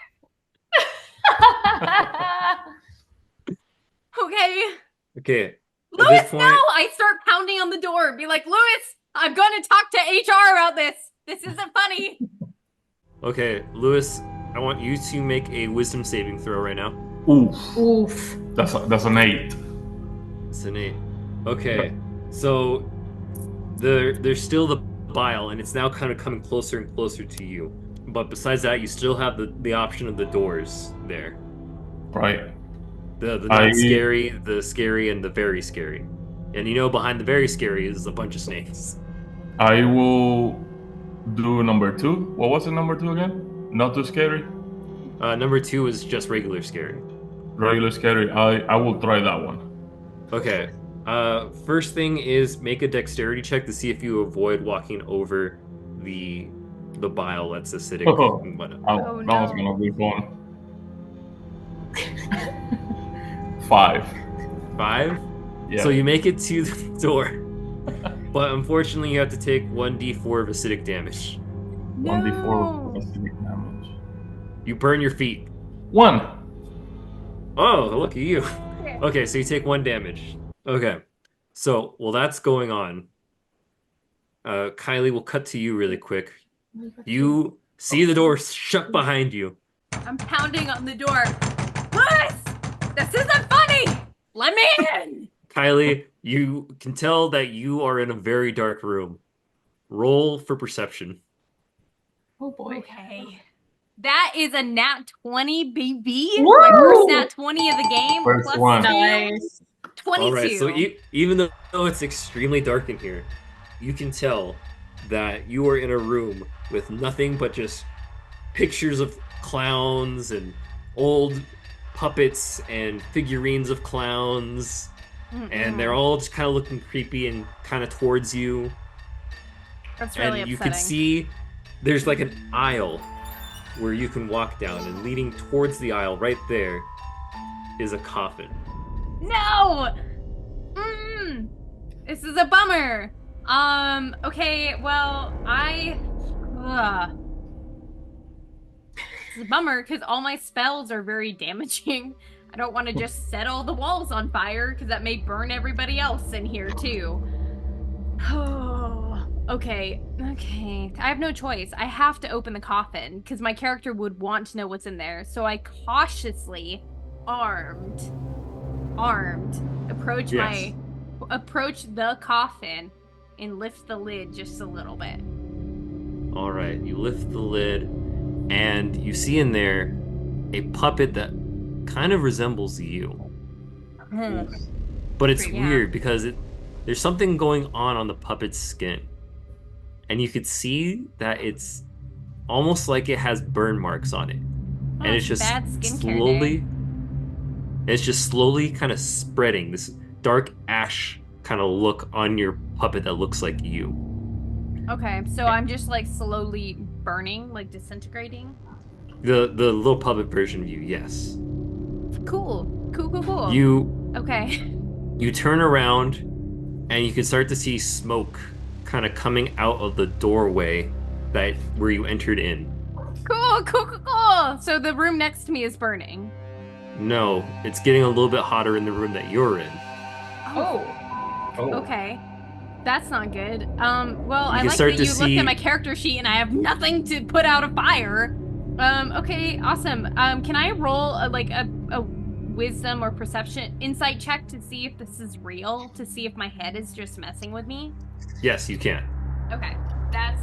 Okay. Okay. At Louis, this point, no! I start pounding on the door and be like, Louis, I'm going to talk to HR about this. This isn't funny. Okay, Lewis, I want you to make a wisdom saving throw right now. Oof. Oof. That's an 8. It's an 8. Okay, so there's still the bile, and it's now kind of coming closer and closer to you. But besides that, you still have the option of the doors there. Right. The I not scary, the scary, and the very scary. And you know behind the very scary is a bunch of snakes. I will do number 2. What was the number 2 again? Not too scary. Number 2 is just regular scary. Regular scary. I will try that one. Okay. First thing is make a dexterity check to see if you avoid walking over the the bile that's acidic Oh, and whatnot. Oh, that was no. gonna be fun. 5. 5? Yeah. So you make it to the door. But unfortunately you have to take 1d4 of acidic damage. 1d4 No. acidic damage. You burn your feet. 1. Oh, look at you. Okay, so you take 1 damage. Okay. So, while that's going on, Kylie, will cut to you really quick. You see the door shut behind you. I'm pounding on the door. Lewis, this isn't funny. Let me in. Kylie, you can tell that you are in a very dark room. Roll for perception. Oh boy. Okay. That is a nat 20, baby. Woo! My first nat 20 of the game. First Plus one. 2. Nice. 22. All right, so even though it's extremely dark in here, you can tell that you are in a room with nothing but just pictures of clowns and old puppets and figurines of clowns, and they're all just kind of looking creepy and kind of towards you. That's really And you upsetting. can see there's like an aisle where you can walk down, and leading towards the aisle right there is a coffin. No! This is a bummer. Okay, well, it's a bummer because all my spells are very damaging. I don't want to just set all the walls on fire because that may burn everybody else in here too. Oh, okay. I have no choice. I have to open the coffin because my character would want to know what's in there. So I cautiously, armed, approach Yes. the coffin and lift the lid just a little bit. All right, you lift the lid, and you see in there a puppet that kind of resembles you. But it's Yeah. weird because there's something going on the puppet's skin. And you could see that it's almost like it has burn marks on it. Oh, And it's just bad skincare slowly kind of spreading this dark ash kind of look on your puppet that looks like you. Okay, so I'm just like slowly burning, like disintegrating. The little puppet version of you, yes. Cool. Okay. You turn around and you can start to see smoke kind of coming out of the doorway where you entered in. Cool. So the room next to me is burning. No, it's getting a little bit hotter in the room that you're in. Oh. Okay. That's not good. Well, I can like start that to you looked see- at my character sheet and I have nothing to put out a fire. Okay, awesome. Can I roll a wisdom or perception insight check to see if this is real, to see if my head is just messing with me? Yes, you can. Okay. That's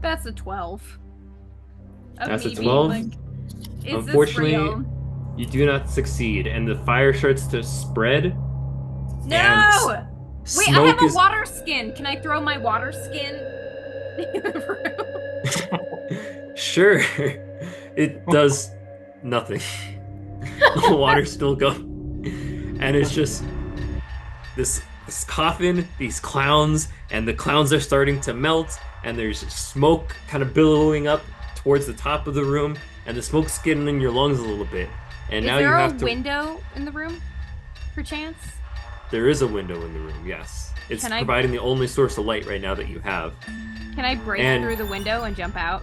that's a 12. That's a Maybe, 12? like, is Unfortunately, this real? you do not succeed, and the fire starts to spread. No! And Wait, I have smoke a is water skin. Can I throw my water skin in the room? Sure. It does nothing. The water's still going. And it's just this coffin, these clowns, and the clowns are starting to melt, and there's smoke kind of billowing up towards the top of the room, and the smoke's getting in your lungs a little bit. And Is now you there a have to window in the room, perchance? There is a window in the room, yes. It's Can I- providing the only source of light right now that you have. Can I break And- through the window and jump out?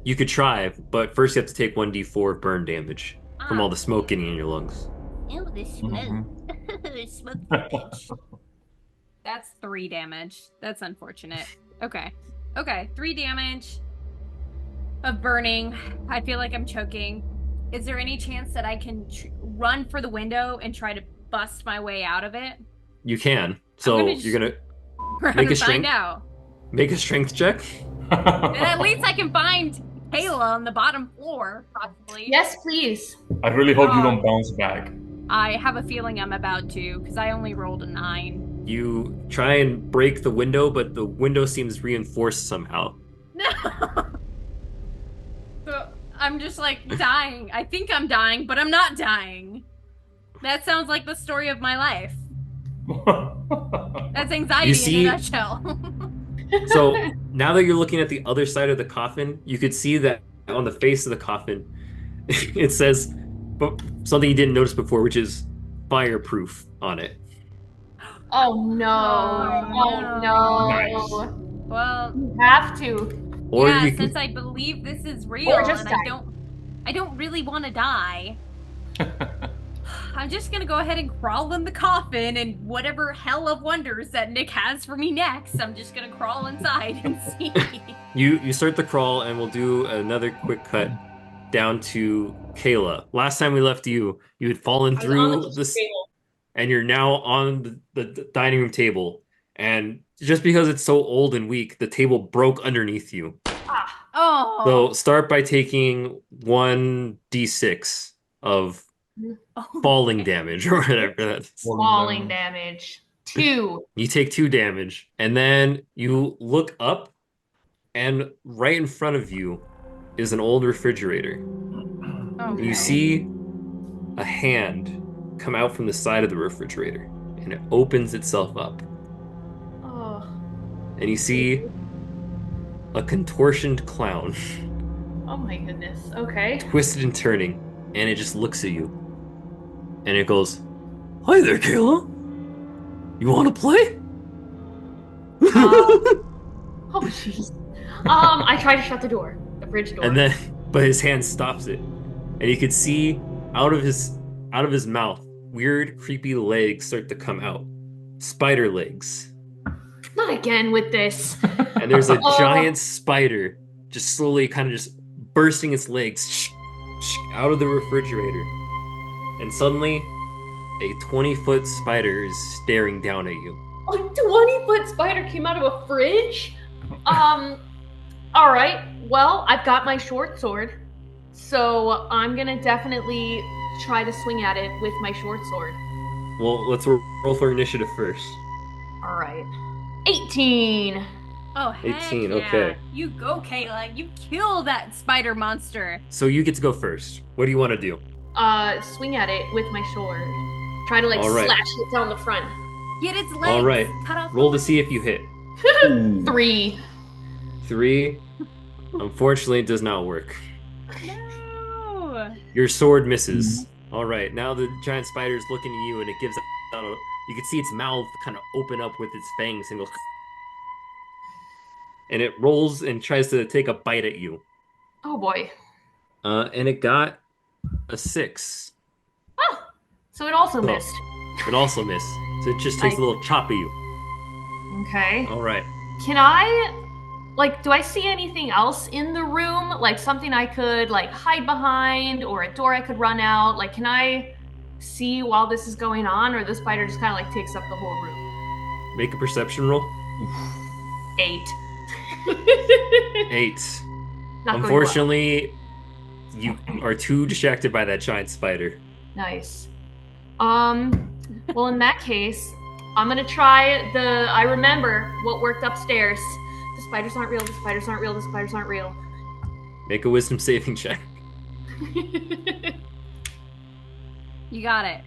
You could try, but first you have to take 1d4 burn damage from Ah. all the smoke getting in your lungs. Ew, the Mhm. The smoke damage. That's 3 damage. That's unfortunate. Okay. Okay, 3 damage of burning. I feel like I'm choking. Is there any chance that I can run for the window and try to bust my way out of it? You can. I'm So gonna you're just gonna run make a and find strength out. make a strength check. Then at least I can find Kayla on the bottom floor, possibly. Yes, please. I really hope you Oh. don't bounce back. I have a feeling I'm about to, because I only rolled a 9. You try and break the window, but the window seems reinforced somehow. No. So I'm just like dying. I think I'm dying, but I'm not dying. That sounds like the story of my life. That's anxiety in a nutshell. So now that you're looking at the other side of the coffin, you could see that on the face of the coffin, it says something you didn't notice before, which is fireproof on it. Oh no. Oh, Oh no. Nice. Well, You have to. Or yeah, you can, since I believe this is real Or just and die. I don't really want to die. I'm just gonna go ahead and crawl in the coffin and whatever hell of wonders that Nick has for me next, I'm just gonna crawl inside and see. you start the crawl, and we'll do another quick cut down to Kayla. Last time we left you, you had fallen I was on the through kitchen this, table. and you're now on the dining room table. And just because it's so old and weak, the table broke underneath you. Ah. Oh. So start by taking 1d6 of falling damage or whatever that's. Falling damage. 2. You take 2 damage, and then you look up, and right in front of you is an old refrigerator. Okay. You see a hand come out from the side of the refrigerator, and it opens itself up. Oh. And you see a contortioned clown Oh my goodness. Okay. twisted and turning, and it just looks at you. And it goes, "Hi there, Kayla. You want to play?" Oh jeez. I try to shut the door, the fridge door. And then, but his hand stops it, and you could see out of his mouth, weird, creepy legs start to come out, spider legs. Not again with this. And there's a giant spider just slowly, kind of just bursting its legs out of the refrigerator, and suddenly, a 20-foot spider is staring down at you. A 20-foot spider came out of a fridge? All right. Well, I've got my short sword, so I'm gonna definitely try to swing at it with my short sword. Well, let's roll for initiative first. All right. 18. Oh, heck 18, yeah. okay. You go, Kayla. You kill that spider monster. So you get to go first. What do you want to do? Swing at it with my sword. Try to All right. slash it down the front. Get its legs. All right. Cut off Roll the to see if you hit. 3. 3. Unfortunately, it does not work. No. Your sword misses. All right. Now the giant spider is looking at you, and it gives out a. You can see its mouth kind of open up with its fangs and go. And it rolls and tries to take a bite at you. Oh boy. And it got a 6. Oh, so it also So, missed. It also missed. So it just takes a little chop at you. Okay. All right. Can I, do I see anything else in the room? Like something I could, hide behind or a door I could run out? Can I see while this is going on, or the spider just kind of, takes up the whole room? Make a perception roll. 8. 8. Not going Unfortunately, you are too distracted by that giant spider. well. Nice. Well, in that case, I'm gonna try I remember what worked upstairs. The spiders aren't real, the spiders aren't real, the spiders aren't real. Make a wisdom saving check. You got it.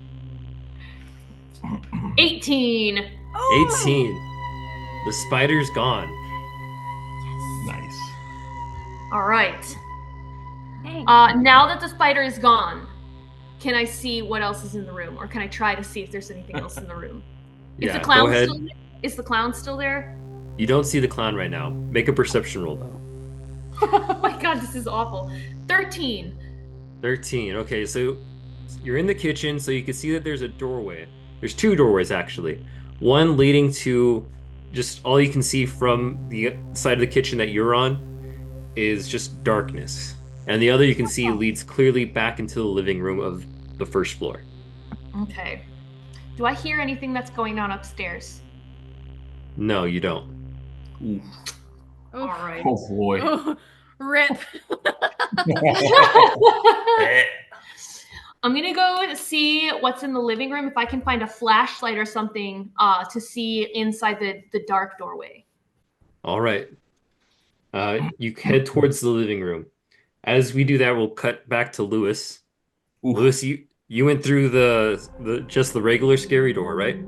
18. Oh. 18. The spider's gone. Nice. All right. Dang. Now that the spider is gone, can I see what else is in the room, or can I try to see if there's anything else in the room? Yeah, the clown go ahead. still there? Is the clown still there? You don't see the clown right now. Make a perception roll, though. Oh my god, this is awful. 13. 13. Okay, so you're in the kitchen, so you can see that there's a doorway. There's 2 doorways, actually. One leading to just all you can see from the side of the kitchen that you're on is just darkness. And the other you can see leads clearly back into the living room of the first floor. Okay. Do I hear anything that's going on upstairs? No, you don't. Oof. All right. Oh boy. Oh, rip. I'm gonna go see what's in the living room if I can find a flashlight or something to see inside the dark doorway. All right. You head towards the living room. As we do that, we'll cut back to Lewis. Oof. Lewis, you went through the just the regular scary door, right?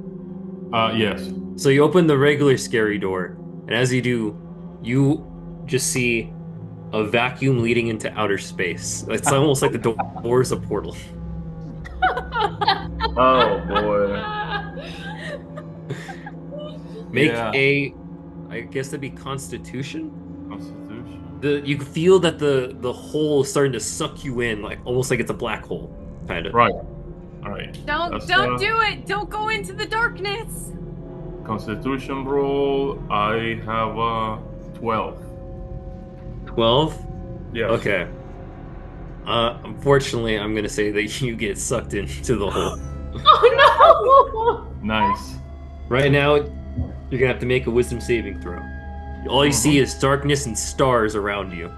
Yes. So you open the regular scary door, and as you do, you just see a vacuum leading into outer space. It's almost like the door is a portal. Oh boy. Make Yeah. I guess that'd be Constitution. Constitution. You can feel that the hole is starting to suck you in, like almost like it's a black hole, kind of. Right. All right. Don't do it. Don't go into the darkness. Constitution roll. I have 12. 12? Yes. Okay. Unfortunately, I'm gonna say that you get sucked into the hole. Oh no! Nice. Right now, you're gonna have to make a wisdom saving throw. All you see is darkness and stars around you.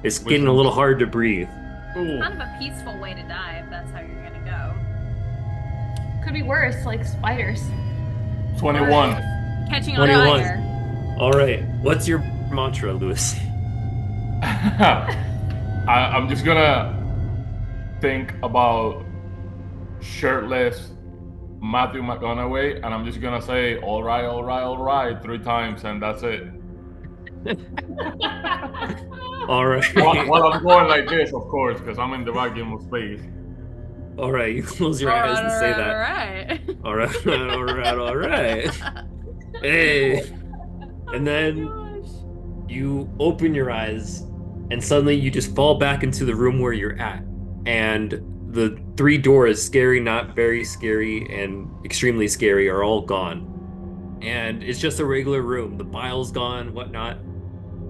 It's getting a little hard to breathe. Ooh. Kind of a peaceful way to die if that's how you're gonna go. Could be worse, like spiders. 21. Catching on 21. fire. All right. What's your mantra, Lewis? I'm just gonna think about shirtless Matthew McConaughey, and I'm just gonna say, all right, all right, all right, 3 times, and that's it. All right. While I'm going like this, of course, because I'm in the right game of space. All right. You close your eyes and say that. All right. All right. All right. All right. Hey. And then you open your eyes, and suddenly you just fall back into the room where you're at. And the 3 doors, scary, not very scary, and extremely scary, are all gone. And it's just a regular room. The bile's gone, whatnot.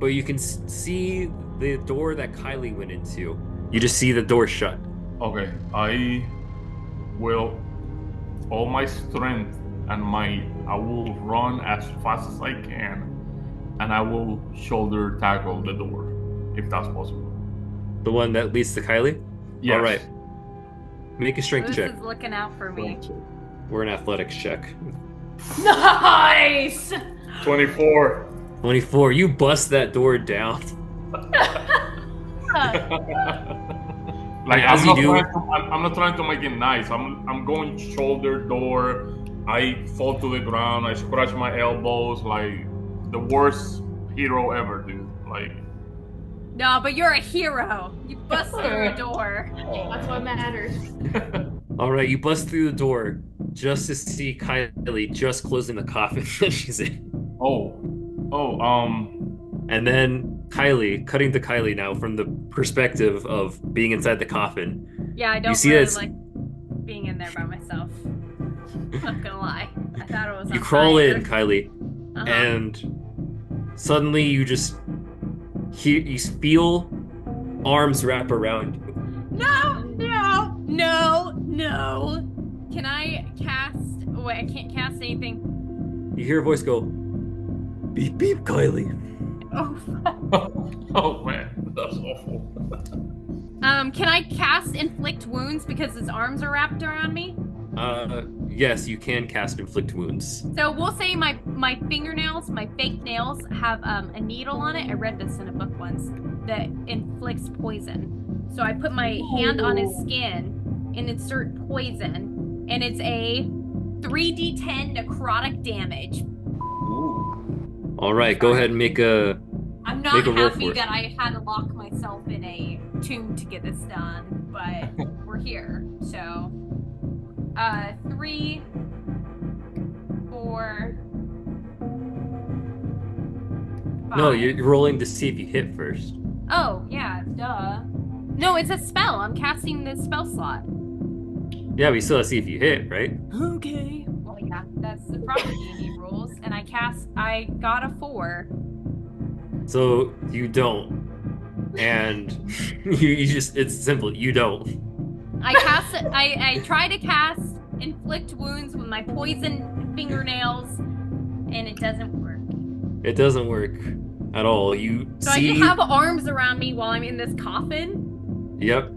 But you can see the door that Kylie went into. You just see the door shut. Okay, I will, all my strength and might, I will run as fast as I can, and I will shoulder tackle the door, if that's possible. The one that leads to Kylie? Yes. All right. Make a strength This check. is looking out for me. We're an athletics check. Nice! 24. 24. You bust that door down. Like As I'm you not, do- trying to, I'm not trying to make it nice. I'm going shoulder door. I fall to the ground. I scratch my elbows like the worst hero ever, dude. Like No, but you're a hero. You bust through a door. That's what matters. All right, you bust through the door just to see Kylie just closing the coffin that she's in. oh, And then Kylie, cutting to Kylie now from the perspective of being inside the coffin. Yeah, I don't see really that like being in there by myself. Not gonna lie. I thought it was You on crawl fire. in, Kylie, Uh-huh. and suddenly you just you feel arms wrap around you. No. Can I cast? Wait, I can't cast anything. You hear a voice go, beep beep, Kylie. Oh. oh man, that's awful. Can I cast inflict wounds because his arms are wrapped around me? Yes, you can cast inflict wounds. So we'll say my fingernails, my fake nails, have a needle on it. I read this in a book once that inflicts poison. So I put my hand on his skin and insert poison, and it's a 3d10 necrotic damage. Ooh. All right, go ahead and make a. I'm not Make a roll happy for it. that I had to lock myself in a tomb to get this done, but we're here. So, 3, 4, 5. No, you're rolling to see if you hit first. Oh, yeah, duh. No, it's a spell. I'm casting this spell slot. Yeah, we still have to see if you hit, right? Okay. Well, yeah, That's the proper D&D rules. And I got a 4. So you don't. And you just, it's simple. You don't. I try to cast inflict wounds with my poison fingernails, and it doesn't work. It doesn't work at all. You So I see. can have arms around me while I'm in this coffin. Yep.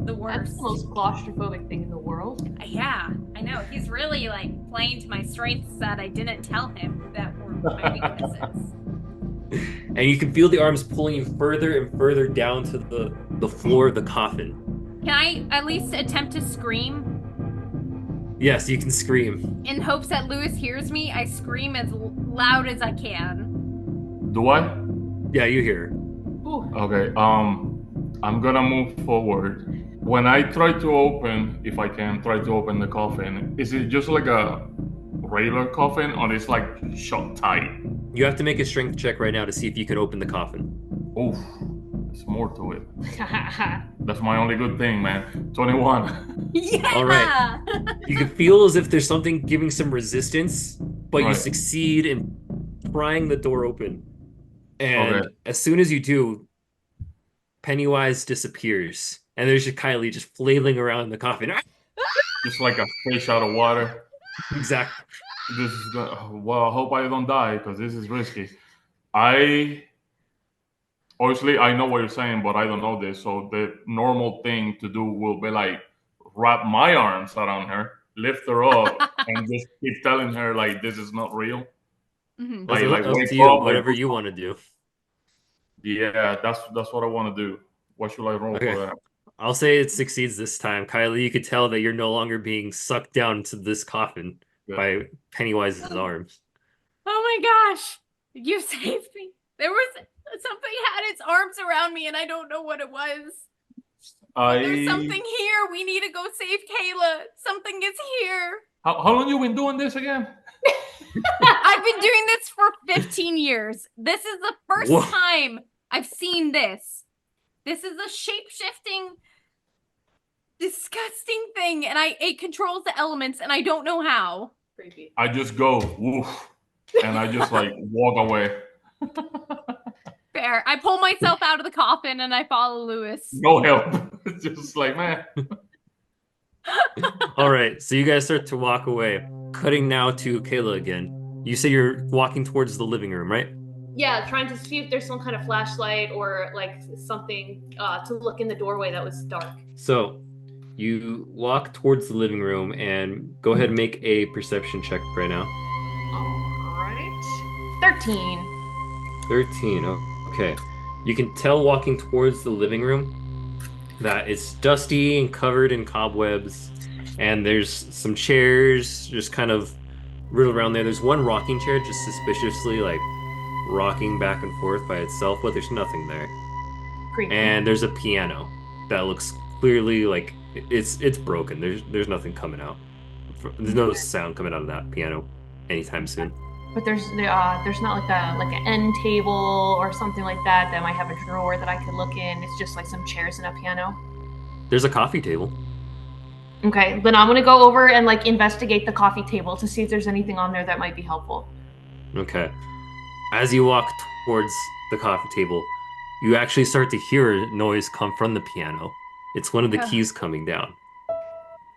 The worst. That's the most claustrophobic thing in the world. Yeah, I know. He's really like playing to my strengths that I didn't tell him that were my weaknesses. And you can feel the arms pulling you further and further down to the floor of the coffin. Can I at least attempt to scream? Yes, you can scream. In hopes that Luis hears me, I scream as loud as I can. Do I? Yeah, you hear. Ooh. Okay. I'm gonna move forward. When I try to open, if I can try to open the coffin, is it just like a regular coffin, or it's like shut tight? You have to make a strength check right now to see if you can open the coffin. Oof, there's more to it. That's my only good thing, man. 21. Yeah! All right. You can feel as if there's something giving some resistance, but you Right. succeed in prying the door open. And Okay. as soon as you do, Pennywise disappears. And there's just Kylie just flailing around the coffin. Just like a fish out of water. Exactly. This is well, I hope I don't die because this is risky. I obviously I know what you're saying, but I don't know this. So the normal thing to do will be like wrap my arms around her, lift her up, and just keep telling her like this is not real. Mhm. That's Like up wake to you, up, whatever like, you want to do. yeah, that's what I want to do. What should I roll Okay. for that? I'll say it succeeds this time. Kylie, you could tell that you're no longer being sucked down to this coffin Good. by Pennywise's arms. Oh my gosh! You saved me. There was something had its arms around me and I don't know what it was. There's something here. We need to go save Kayla. Something is here. How long you been doing this again? I've been doing this for 15 years. This is the first Whoa. time I've seen this. This is a shape-shifting, disgusting thing, and it controls the elements, and I don't know how. Creepy. I just go woof, and I just like walk away. Fair. I pull myself out of the coffin and I follow Luis. No help. It's just like, man. All right, so you guys start to walk away. Cutting now to Kayla again. You say you're walking towards the living room, right? Yeah, trying to see if there's some kind of flashlight or like something to look in the doorway that was dark. So you walk towards the living room and go ahead and make a perception check right now. All right. 13. 13. Okay. You can tell walking towards the living room that it's dusty and covered in cobwebs, and there's some chairs just kind of riddled around there. There's one rocking chair just suspiciously like rocking back and forth by itself, but there's nothing there. Creepy. And there's a piano that looks clearly like it's broken. There's nothing coming out. There's no sound coming out of that piano anytime soon. But there's not like an end table or something like that might have a drawer that I could look in. It's just like some chairs and a piano. There's a coffee table. Okay, then I'm gonna go over and like investigate the coffee table to see if there's anything on there that might be helpful. Okay. As you walk towards the coffee table, you actually start to hear a noise come from the piano. It's one of the keys coming down.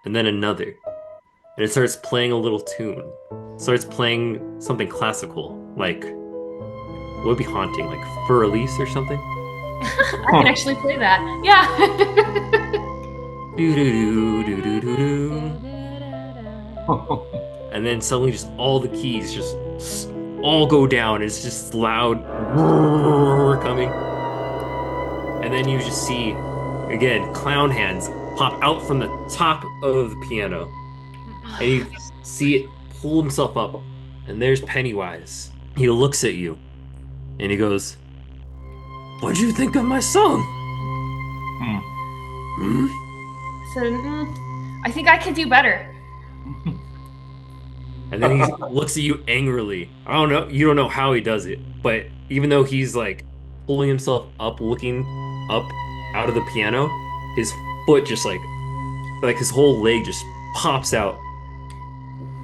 And then another. And it starts playing a little tune. It starts playing something classical, like what would be haunting, like Fur Elise or something? I can actually play that. Yeah. Do do do do do do. And then suddenly just all the keys just all go down. It's just loud coming. And then you just see, again, clown hands pop out from the top of the piano. And you see it pull himself up. And there's Pennywise. He looks at you. And he goes, "What'd you think of my song?" Hmm? So I think I could do better. And then he looks at you angrily. I don't know. You don't know how he does it. But even though he's like pulling himself up, looking up out of the piano, his foot just like his whole leg just pops out.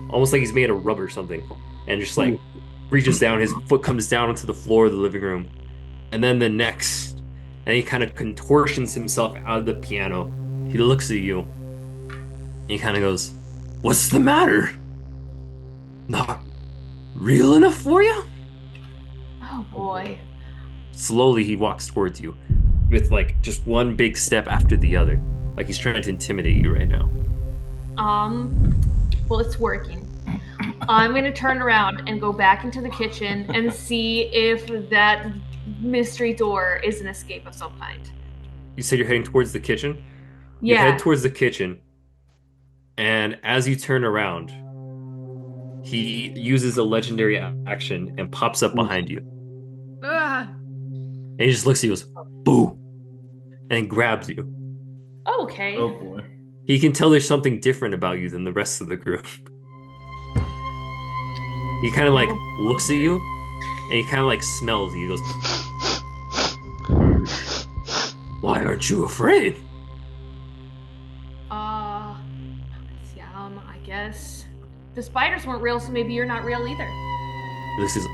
almost like he's made of rubber or something, and just like reaches down. His foot comes down onto the floor of the living room, and then the next, and he kind of contortions himself out of the piano. He looks at you. And he kind of goes, "What's the matter? Not real enough for you?" Oh boy. Slowly, he walks towards you with like just one big step after the other, like he's trying to intimidate you right now. Well, it's working. I'm gonna turn around and go back into the kitchen and see if that mystery door is an escape of some kind. You said you're heading towards the kitchen? You Yeah. head towards the kitchen, and as you turn around, he uses a legendary action and pops up behind you. Ugh. And he just looks at you and goes, "Boo!" and grabs you. Okay. Oh boy. He can tell there's something different about you than the rest of the group. He kind of like looks at you, and he kind of like smells you. He goes, "Why aren't you afraid?" Yeah, I guess the spiders weren't real, so maybe you're not real either. This is,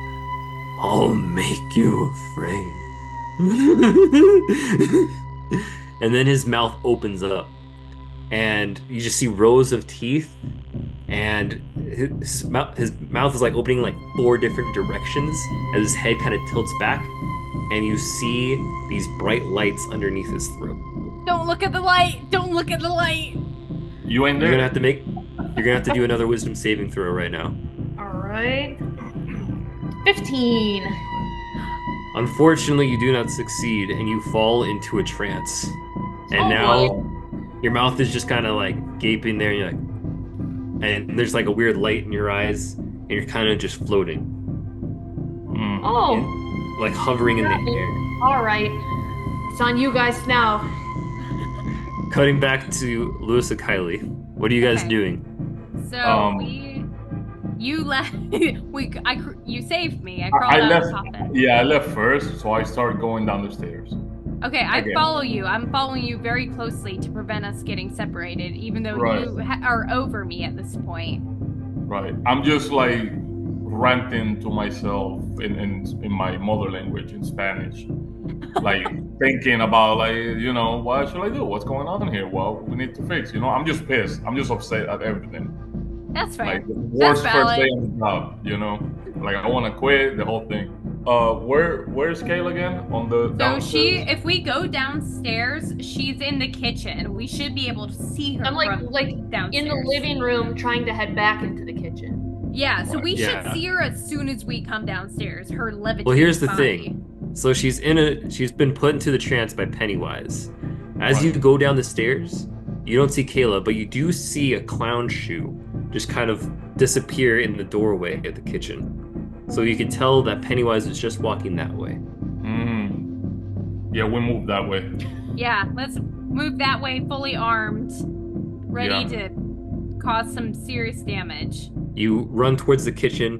"I'll make you afraid." And then his mouth opens up, and you just see rows of teeth, and his mouth is like opening like 4 different directions as his head kind of tilts back, and you see these bright lights underneath his throat. Don't look at the light. Don't look at the light. You ain't You're there. gonna have to do another wisdom saving throw right now. All right. 15. Unfortunately, you do not succeed, and you fall into a trance. And Oh, now boy. your mouth is just kind of like gaping there, and you're like, and there's like a weird light in your eyes, and you're kind of just floating, Oh. like hovering in the air. All right. It's on you guys now. Cutting back to Luis and Kylie. What are you guys Okay. doing? So you left. You saved me. I crawled I out left. of the coffin. Yeah, I left first, so I started going down the stairs. Okay, I Okay. follow you. I'm following you very closely to prevent us getting separated, even though Right. you are over me at this point. Right. I'm just like ranting to myself in my mother language in Spanish, like thinking about like what should I do? What's going on here? Well, we need to fix. I'm just pissed. I'm just upset at everything. That's fair. Like the worst That's first day valid. on the job. Like I want to quit the whole thing. Where's Kayla again? On the So downstairs? if we go downstairs, she's in the kitchen. We should be able to see her I'm like from downstairs. in the living room trying to head back into the kitchen. Yeah, so we Yeah. should see her as soon as we come downstairs. Her levitating Well, here's the body. thing. So she's been put into the trance by Pennywise. As Right. you go down the stairs, you don't see Kayla, but you do see a clown shoe just kind of disappear in the doorway at the kitchen. So you can tell that Pennywise is just walking that way. Yeah, we moved that way. Yeah, let's move that way, fully armed, ready to cause some serious damage. You run towards the kitchen,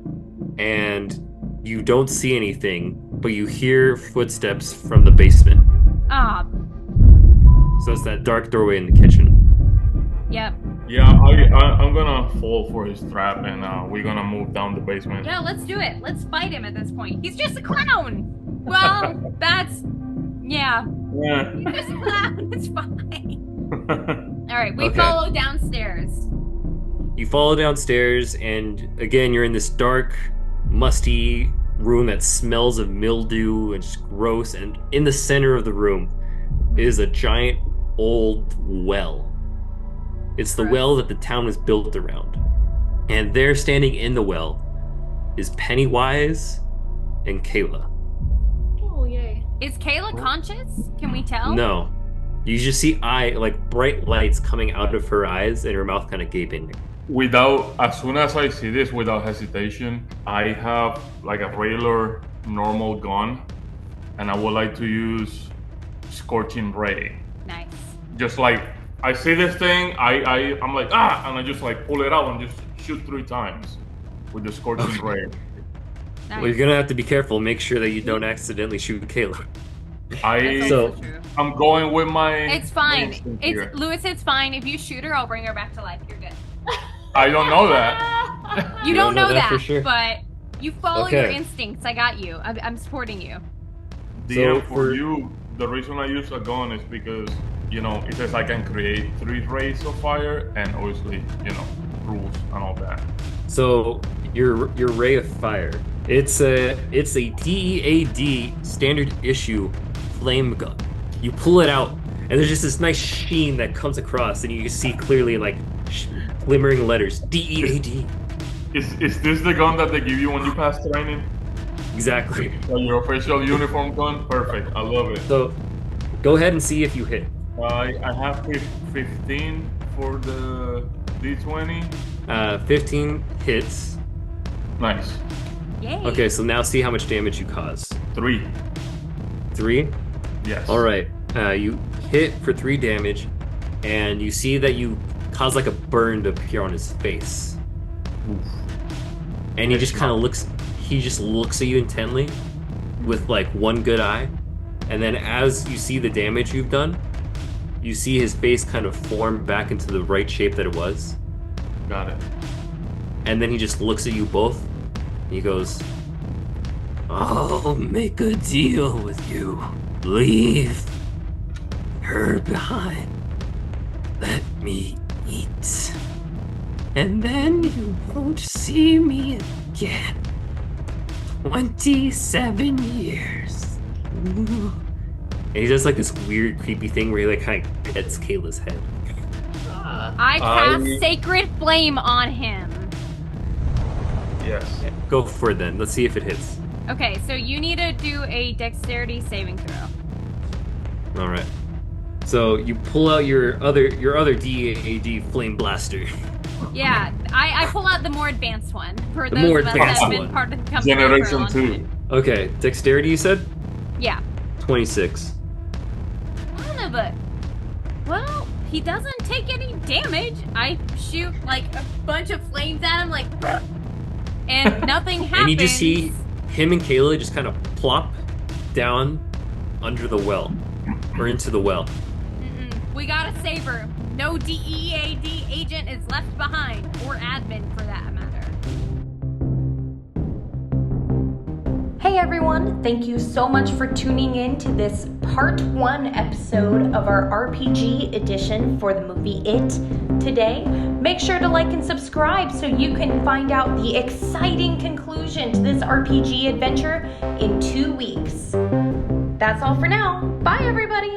and you don't see anything, but you hear footsteps from the basement. Ah, So it's that dark doorway in the kitchen. yep. Yeah, I'm gonna fall for his trap, and we're gonna move down the basement. Yeah, let's do it. Let's fight him at this point. He's just a clown. Well, yeah. Yeah. He's just a clown. It's fine. All right, we Okay. follow downstairs. You follow downstairs, and again, you're in this dark, musty room that smells of mildew and just gross. And in the center of the room is a giant old well. It's the Gross. well that the town was built around. And there, standing in the well, is Pennywise and Kayla. Oh yay. Is Kayla conscious? Can we tell? No. You just see bright lights coming out of her eyes and her mouth kind of gaping. As soon as I see this, without hesitation, I have like a regular, normal gun, and I would like to use Scorching Ray. Nice. Just like I see this thing, I'm like and I just like pull it out and just shoot 3 times with the Scorching Ray. Nice. Well, you're gonna have to be careful. Make sure that you don't accidentally shoot Kayla. That's So- also true. I'm going with my. It's fine. instinct here. Lewis, it's fine. If you shoot her, I'll bring her back to life. You're good. I don't know that. You don't know that, for sure. but you follow your Okay. instincts. I got you. I'm supporting you. DM, So for you, the reason I use a gun is because, it says I can create 3 rays of fire and obviously, rules and all that. So your ray of fire, it's a DEAD standard issue flame gun. You pull it out, and there's just this nice sheen that comes across, and you see clearly like glimmering letters DEAD. Is this the gun that they give you when you pass training? Exactly. So your official uniform gun? Perfect. I love it. So go ahead and see if you hit. I have 15 for the D20. 15 hits. Nice. Yay. Okay, so now see how much damage you cause. 3. 3. Yes. All right. You hit for 3 damage, and you see that you cause like a burn to appear on his face. Oof. And he just kind of looks. He just looks at you intently, with like one good eye, and then as you see the damage you've done, you see his face kind of form back into the right shape that it was. Got it. And then he just looks at you both. And he goes, "I'll make a deal with you. Leave her behind. Let me eat. And then you won't see me again. 27 years." Ooh. And he does like this weird, creepy thing where he like kind of pets Kayla's head. I cast Sacred Flame on him. Yes. Go for it then. Let's see if it hits. Okay, so you need to do a dexterity saving throw. All right. So you pull out your other DEAD flame blaster. Yeah, I pull out the more advanced one for The those more of us advanced that have been one. part of the company for a Generation long 2. time. Okay, dexterity you said? Yeah. 26. Son of a... Well, he doesn't take any damage. I shoot like a bunch of flames at him, like, and nothing happens. And you just see him and Kayla just kind of plop down under the well, or into the well. We gotta save her. No DEAD agent is left behind, or admin for that matter. Hey everyone, thank you so much for tuning in to this part 1 episode of our RPG edition for the movie It today. Make sure to like and subscribe so you can find out the exciting conclusion to this RPG adventure in 2 weeks. That's all for now. Bye everybody!